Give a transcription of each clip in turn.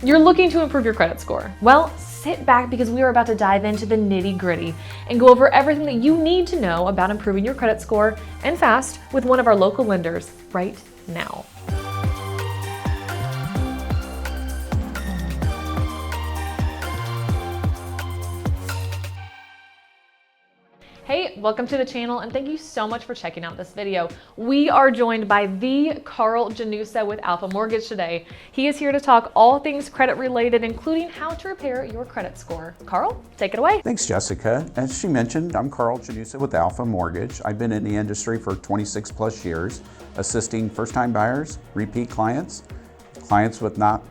You're looking to improve your credit score. Well, sit back because we are about to dive into the nitty-gritty and go over everything that you need to know about improving your credit score and fast with one of our local lenders right now. Hey, welcome to the channel and thank you so much for checking out this video. We are joined by the Carl Gennusa with Alpha Mortgage today. He is here to talk all things credit related, including how to repair your credit score. Carl, take it away. Thanks, Jessica. As she mentioned, I'm Carl Gennusa with Alpha Mortgage. I've been in the industry for 26 plus years, assisting first-time buyers, repeat clients, clients with not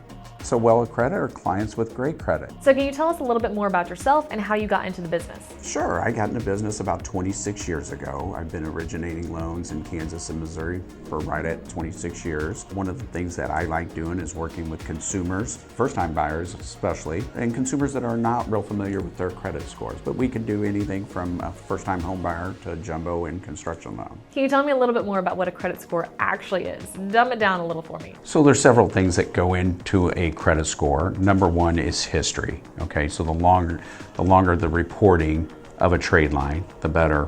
so well with credit, or clients with great credit. So can you tell us a little bit more about yourself and how you got into the business? Sure, I got into business about 26 years ago. I've been originating loans in Kansas and Missouri for right at 26 years. One of the things that I like doing is working with consumers, first-time buyers especially, and consumers that are not real familiar with their credit scores. But we can do anything from a first-time home buyer to a jumbo and construction loan. Can you tell me a little bit more about what a credit score actually is? Dumb it down a little for me. So there's several things that go into a credit score. Number one is history. Okay, so the longer the reporting of a trade line, the better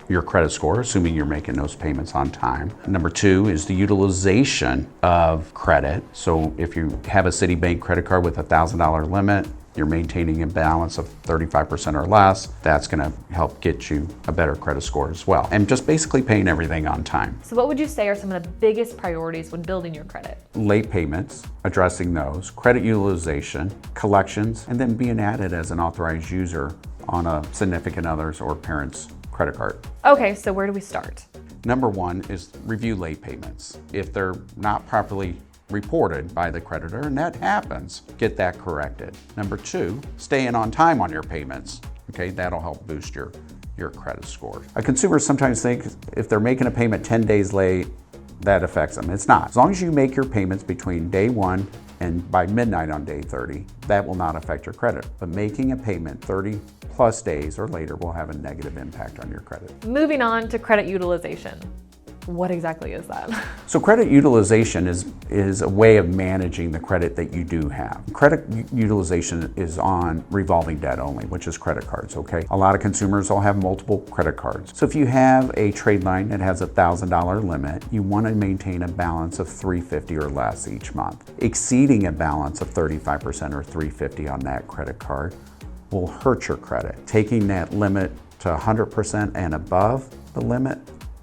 your credit score, assuming you're making those payments on time. Number two is the utilization of credit. So if you have a Citibank credit card with a $1,000 limit, you're maintaining a balance of 35% or less, that's gonna help get you a better credit score as well. And just basically paying everything on time. So what would you say are some of the biggest priorities when building your credit? Late payments, addressing those, credit utilization, collections, and then being added as an authorized user on a significant other's or parent's credit card. Okay, so where do we start? Number one is review late payments. If they're not properly reported by the creditor, and that happens, get that corrected. Number two, staying on time on your payments. Okay, that'll help boost your credit score. A consumer sometimes thinks if they're making a payment 10 days late, that affects them. It's not. As long as you make your payments between day one and by midnight on day 30, that will not affect your credit. But making a payment 30 plus days or later will have a negative impact on your credit. Moving on to credit utilization. What exactly is that? So credit utilization is a way of managing the credit that you do have. Credit utilization is on revolving debt only, which is credit cards, okay? A lot of consumers will have multiple credit cards. So if you have a trade line that has a $1,000 limit, you want to maintain a balance of $350 or less each month. Exceeding a balance of 35% or $350 on that credit card will hurt your credit. Taking that limit to 100% and above the limit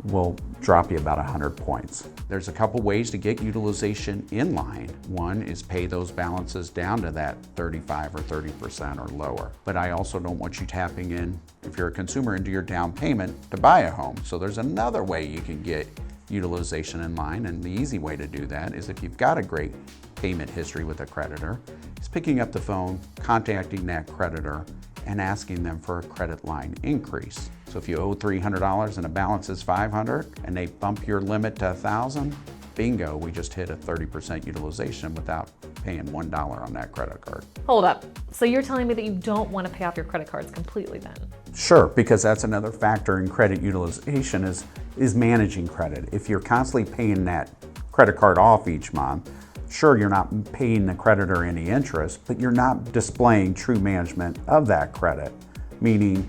will drop you about 100 points. There's a couple ways to get utilization in line. One is pay those balances down to that 35 or 30% or lower. But I also don't want you tapping in, if you're a consumer, into your down payment to buy a home. So there's another way you can get utilization in line, and the easy way to do that is if you've got a great payment history with a creditor, is picking up the phone, contacting that creditor, and asking them for a credit line increase. So if you owe $300 and a balance is $500 and they bump your limit to $1,000, bingo, we just hit a 30% utilization without paying $1 on that credit card. Hold up. So you're telling me that you don't want to pay off your credit cards completely then? Sure, because that's another factor in credit utilization is managing credit. If you're constantly paying that credit card off each month, sure, you're not paying the creditor any interest, but you're not displaying true management of that credit, meaning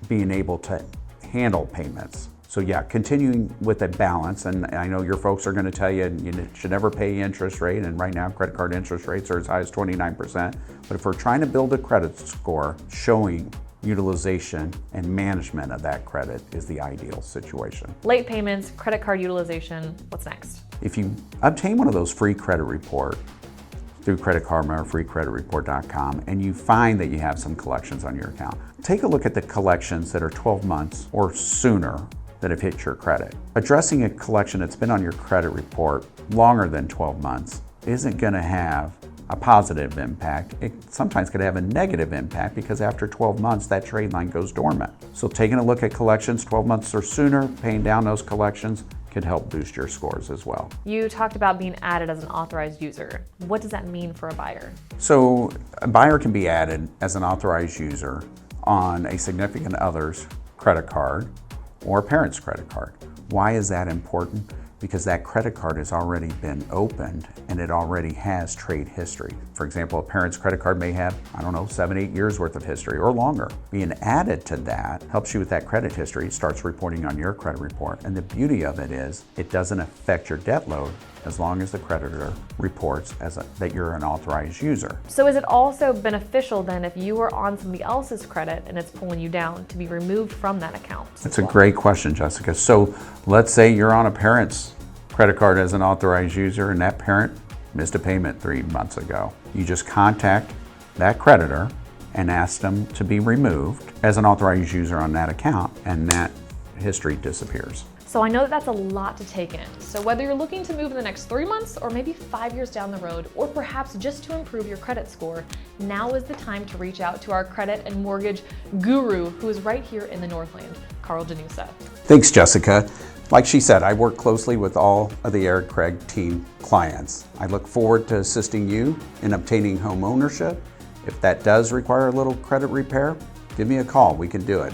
being able to handle payments. So yeah, continuing with a balance, and I know your folks are going to tell you you should never pay interest rate, and right now credit card interest rates are as high as 29%. But if we're trying to build a credit score, showing utilization and management of that credit is the ideal situation. Late payments, credit card utilization, what's next? If you obtain one of those free credit reports through Credit Karma or freecreditreport.com and you find that you have some collections on your account, take a look at the collections that are 12 months or sooner that have hit your credit. Addressing a collection that's been on your credit report longer than 12 months isn't going to have a positive impact. It sometimes could have a negative impact because after 12 months, that trade line goes dormant. So taking a look at collections 12 months or sooner, paying down those collections could help boost your scores as well. You talked about being added as an authorized user. What does that mean for a buyer? So a buyer can be added as an authorized user on a significant other's credit card or a parent's credit card. Why is that important? because that credit card has already been opened and it already has trade history. For example, a parent's credit card may have, I don't know, 7, 8 years worth of history or longer. Being added to that helps you with that credit history. It starts reporting on your credit report. And the beauty of it is it doesn't affect your debt load as long as the creditor reports that you're an authorized user. So is it also beneficial then if you are on somebody else's credit and it's pulling you down to be removed from that account? That's a great question, Jessica. So let's say you're on a parent's credit card as an authorized user and that parent missed a payment 3 months ago. You just contact that creditor and ask them to be removed as an authorized user on that account, and that history disappears. So I know that that's a lot to take in. So whether you're looking to move in the next 3 months or maybe 5 years down the road, or perhaps just to improve your credit score, now is the time to reach out to our credit and mortgage guru who is right here in the Northland, Carl Gennusa. Thanks, Jessica. Like she said, I work closely with all of the Eric Craig team clients. I look forward to assisting you in obtaining home ownership. If that does require a little credit repair, give me a call. We can do it.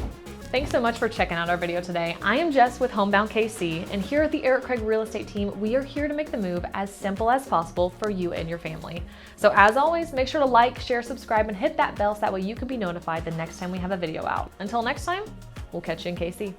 Thanks so much for checking out our video today. I am Jess with Homebound KC, and here at the Eric Craig Real Estate Team, we are here to make the move as simple as possible for you and your family. So as always, make sure to like, share, subscribe, and hit that bell so that way you can be notified the next time we have a video out. Until next time, we'll catch you in KC.